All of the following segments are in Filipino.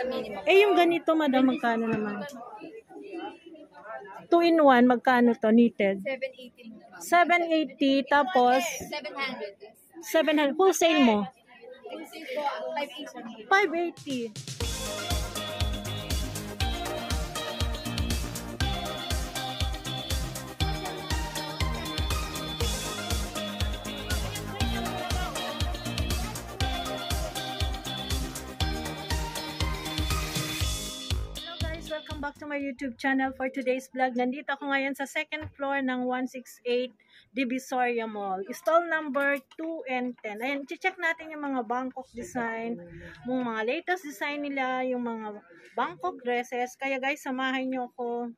sa minimum. Eh, yung ganito, madam, magkano naman? 2-in-1, magkano to, knitted? 780, tapos 700. Wholesale mo? 580. Welcome back to my YouTube channel for today's vlog. Nandito ako ngayon sa second floor ng 168 Divisoria Mall. Stall number 2 and 10. Ayan, check natin yung mga Bangkok design, yung mga latest design nila, yung mga Bangkok dresses. Kaya guys, samahan nyo ako.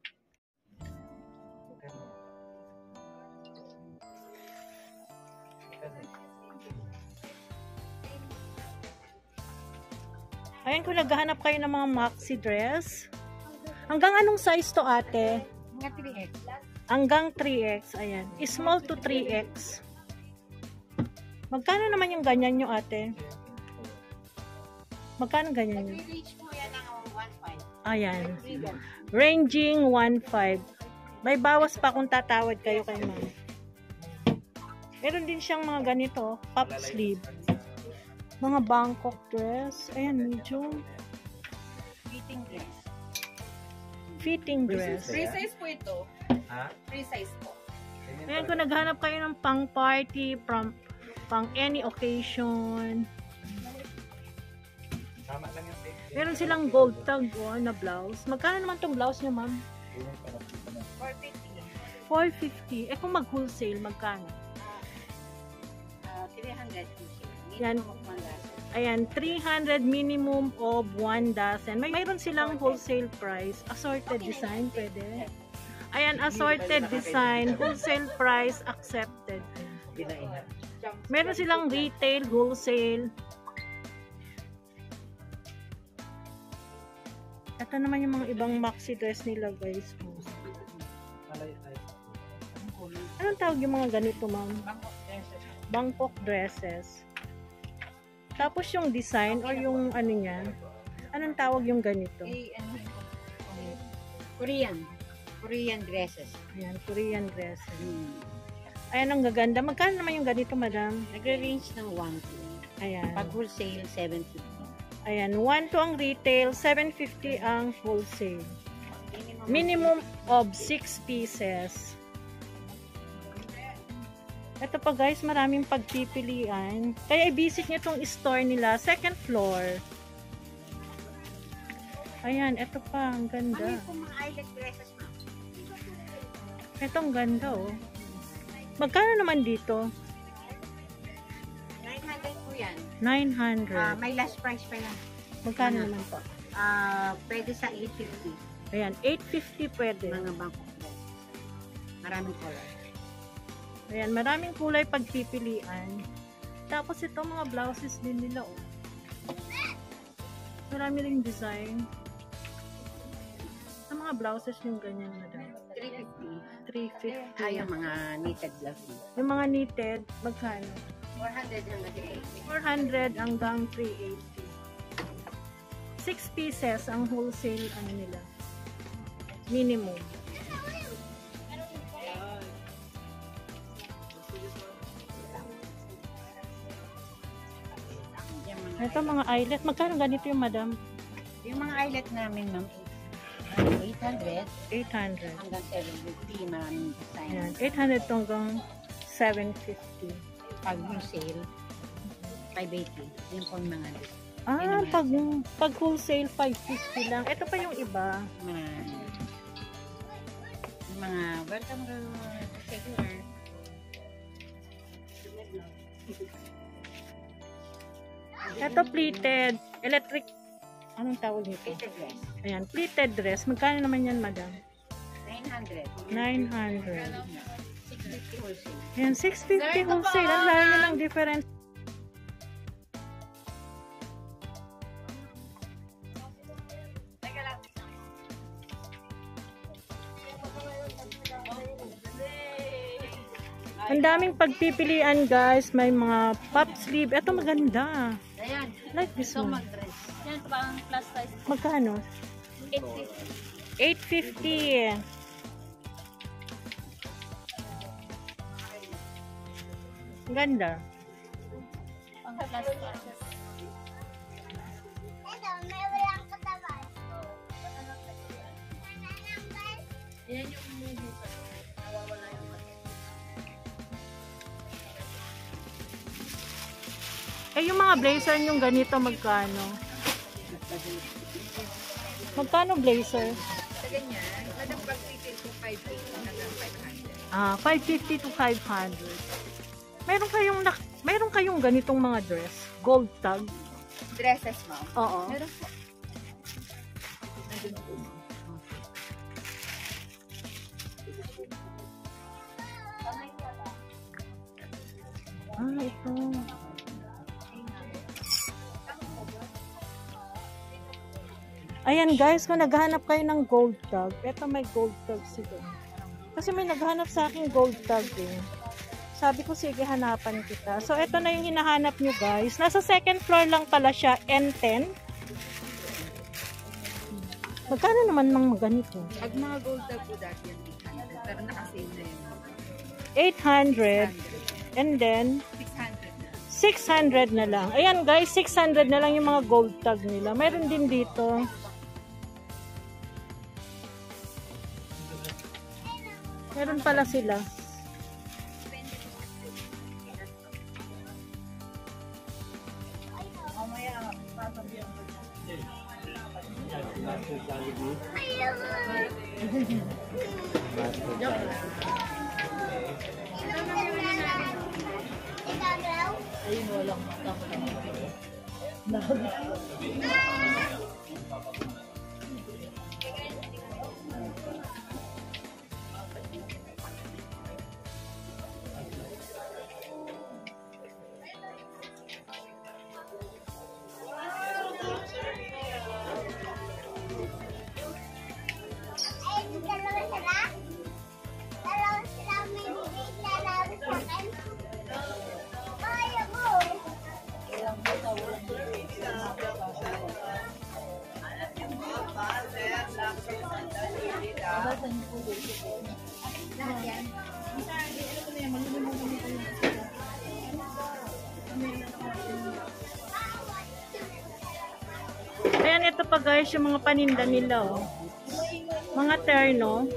Ayan, kung naghahanap kayo ng mga maxi dress. Hanggang anong size to, ate? Hanggang 3X. Hanggang 3X. Ayan. Small to 3X. Magkano naman yung ganyan nyo, ate? Magkano ganyan nyo? Nag-reach po yan ng 1.5. Ayan. Ranging 1.5. May bawas pa kung tatawad kayo kay ma'am. Meron din siyang mga ganito. Pop sleeve. Mga Bangkok dress. Ayan, medium. Fitting dress. Fitting dress. Free size po ito. Ha? Free size po. Ayan, kung naghanap kayo ng pang party, pang any occasion. Tama lang yung tape. Meron silang gold tag na blouse. Magkano naman tong blouse niya, ma'am? 450. 450. Eh kung mag-wholesale, magkano? 300. Yan. Ayan, 300 minimum of 1 dozen. Mayroon silang wholesale price. Assorted design, pwede. Ayan, assorted design. Wholesale price accepted. Meron silang retail, wholesale. Ito naman yung mga ibang maxi dress nila, guys. Anong tawag yung mga ganito, ma'am? Bangkok dresses. Tapos yung design or yung ano niya, anong tawag yung ganito? Korean dresses. Ayan, Korean dresses. Ayan, ang gaganda. Magkano naman yung ganito, madam? Nagre-range ng 1 Ayan. Pag wholesale, 750. Ayan, 1 to ang retail, 750 ang wholesale. Minimum of 6 pieces. Ito pa guys, maraming pagpipilian. Kaya i-visit nyo itong store nila. Second floor. Ayan, ito pa. Ang ganda. Ano yung mga eyelet dresses na? Ito ang ganda oh. Magkano naman dito? 900 po yan. 900. May last price pa yan. Magkano naman po? Pwede sa 850. Ayan, 850 pwede. Mga Bangkok dress. Maraming color. Ayan, maraming kulay pagpipilian. Tapos ito mga blouses din nila oh. Marami ring design. Sa mga blouses yung ganyan, madam. 350. 350. Yung mga knitted blouses. Yung mga knitted, magkano? 400 hanggang 400 hanggang 380. 6 pieces ang wholesale ano nila. Minimum. Ito mga eyelet. Magkano ganito yung madam? Yung mga eyelet namin, ma'am, 800 800. hanggang 750. Maraming design. Ayan, 800 hanggang 750. Pag wholesale, 580. Yun po yung mga design. Ah, pag wholesale 550 lang. Ito pa yung iba. Mga welcome to regular. Ito pleated. Electric. Anong tawag nito? Pleated dress. Ayan, pleated dress. Magkano naman yan, madam? 900. 900. 650 wholesale. Ayan, 650 wholesale. Ang lalo nyo ng difference. Ang daming pagpipilian guys. May mga pop sleeve. Ito maganda. Ayan. Like this So one. mag-dress. Yan, pang plus size. Magkano? 850. 850. Ganda. Pang plus size. Yan yung movie pa. Nawawala yung Yung mga blazer yung ganito, magkano? Magkano blazer? sa ganyan, madam pag retail ko 550 hanggang 500. 550 to 500. Meron kayong ganitong mga dress? Gold tag? Dresses, ma'am. Oo. Meron po. Nandun po. Ito. Ayan guys, kung naghahanap kayo ng gold tag, eto may gold tag sila. Kasi may naghahanap sa akin gold tag eh. Sabi ko, sige, hanapan kita. So, eto na yung hinahanap nyo guys. Nasa second floor lang pala siya, N10. Magkano naman ng ganito? Pag mga gold tag po dati yan, 800. Pero nakasave na yun. 800. And then, 600 600 na. na lang. Ayan guys, 600 na lang yung mga gold tag nila. Meron din dito. Meron pala sila. Ayun, walang Ayan, ito pa guys, yung mga paninda nila, oh. Mga terno.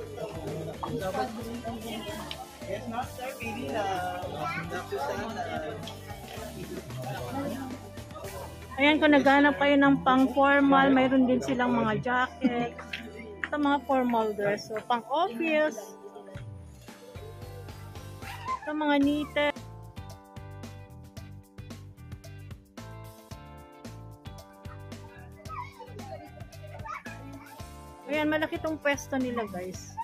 Ayan, kung naghanap kayo ng pang formal, mayroon din silang mga jacket. Ito mga formal dress. So, pang office. Ito mga knitted. Ayan, malaki tong pwesto nila guys.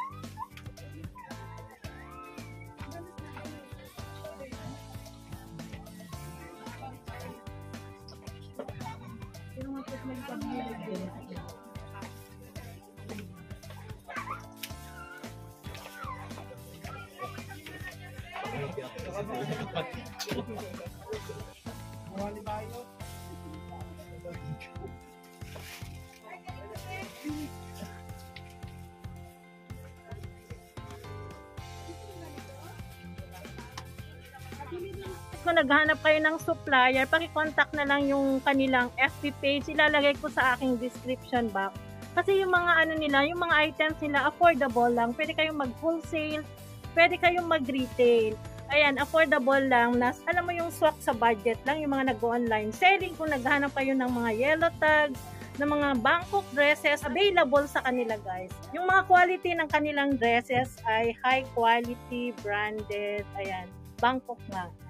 Kung naghahanap kayo ng supplier, paki-contact na lang yung kanilang FB page. Ilalagay ko sa aking description box. Kasi yung mga ano nila, yung mga items nila affordable lang. Pwede kayong mag-wholesale, pwede kayong mag-retail. Ayan, affordable lang. Alam mo yung swak sa budget lang, yung mga nag-online selling. Kung naghahanap kayo ng mga yellow tags, ng mga Bangkok dresses, available sa kanila guys. Yung mga quality ng kanilang dresses ay high quality, branded, ayan, Bangkok nga. Ayan.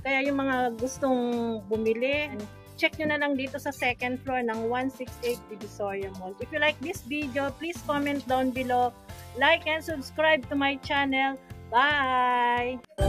Kaya yung mga gustong bumili, check nyo na lang dito sa second floor ng 168 Divisoria Mall. If you like this video, please comment down below, like and subscribe to my channel. Bye!